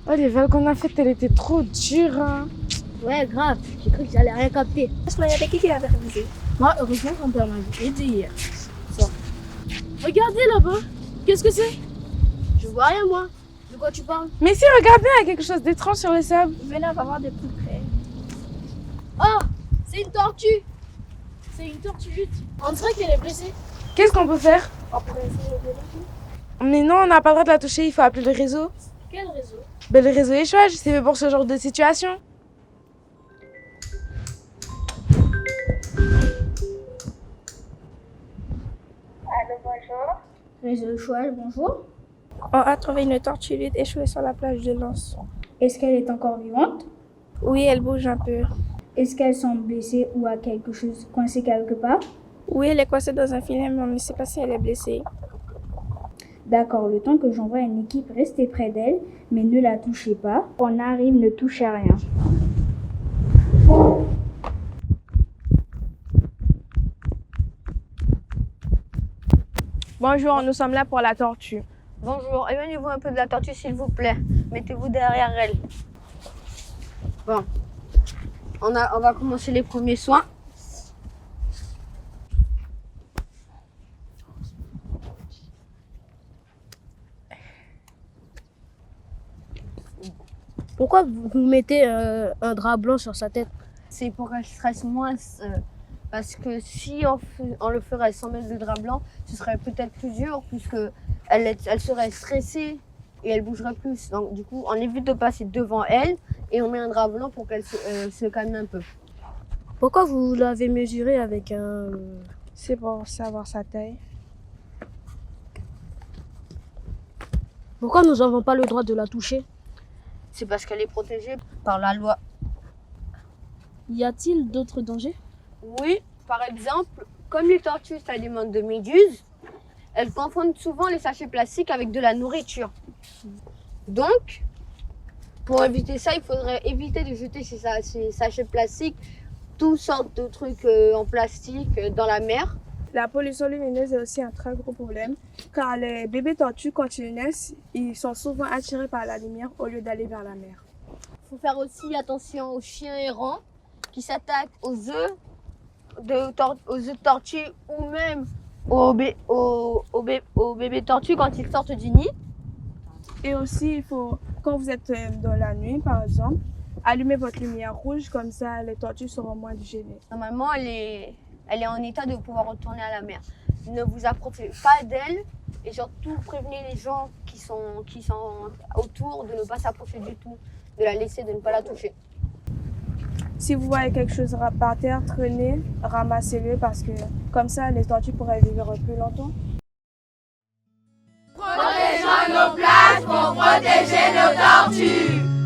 Oh, les vols qu'on a faites, elle était trop dure. Hein. Ouais, grave. J'ai cru que j'allais rien capter. Il y avait qui l'avait révisé? Moi, heureusement, mon père m'avait aidé hier. Ça. Regardez là-bas. Qu'est-ce que c'est? Je vois rien, moi. De quoi tu parles? Mais si, regardez, il y a quelque chose d'étrange sur le sable. Venez, on va voir de plus près. Oh, c'est une tortue. C'est une tortue lutte. On dirait qu'elle est blessée. Qu'est-ce qu'on peut faire? On pourrait essayer de vérifier. Mais non, on n'a pas le droit de la toucher, il faut appeler le réseau. Quel réseau? Ben, le réseau échouage, c'est fait pour ce genre de situation. Allô, bonjour. Réseau échouage, bonjour. On a trouvé une tortue lutte échouée sur la plage de Lens. Est-ce qu'elle est encore vivante? Oui, elle bouge un peu. Est-ce qu'elle semble blessée ou a quelque chose coincé quelque part? Oui, elle est coincée dans un filet, mais on ne sait pas si elle est blessée. D'accord, le temps que j'envoie une équipe, restez près d'elle, mais ne la touchez pas. On arrive, ne touchez à rien. Bonjour, nous sommes là pour la tortue. Bonjour, éloignez-vous un peu de la tortue s'il vous plaît. Mettez-vous derrière elle. Bon, on va commencer les premiers soins. Pourquoi vous mettez un drap blanc sur sa tête? C'est pour qu'elle stresse moins. Parce que si on le ferait sans mettre de drap blanc, ce serait peut-être plus dur puisque elle serait stressée et elle bougerait plus. Donc du coup, on évite de passer devant elle et on met un drap blanc pour qu'elle se calme un peu. Pourquoi vous l'avez mesuré avec un... C'est pour savoir sa taille. Pourquoi nous n'avons pas le droit de la toucher? C'est parce qu'elle est protégée par la loi. Y a-t-il d'autres dangers? Oui, par exemple, comme les tortues s'alimentent de méduses, elles confondent souvent les sachets plastiques avec de la nourriture. Donc, pour éviter ça, il faudrait éviter de jeter ces sachets plastiques, toutes sortes de trucs en plastique dans la mer. La pollution lumineuse est aussi un très gros problème, car les bébés tortues, quand ils naissent, ils sont souvent attirés par la lumière au lieu d'aller vers la mer. Il faut faire aussi attention aux chiens errants qui s'attaquent aux œufs de tortues ou même aux bébés tortues quand ils sortent du nid. Et aussi, il faut, quand vous êtes dans la nuit, par exemple, allumer votre lumière rouge, comme ça les tortues seront moins gênées. Normalement, elle est en état de pouvoir retourner à la mer. Ne vous approchez pas d'elle et surtout prévenez les gens qui sont autour de ne pas s'approcher du tout, de la laisser, de ne pas la toucher. Si vous voyez quelque chose par terre traîner, ramassez-le parce que comme ça, les tortues pourraient vivre plus longtemps. Protégeons nos plages pour protéger nos tortues.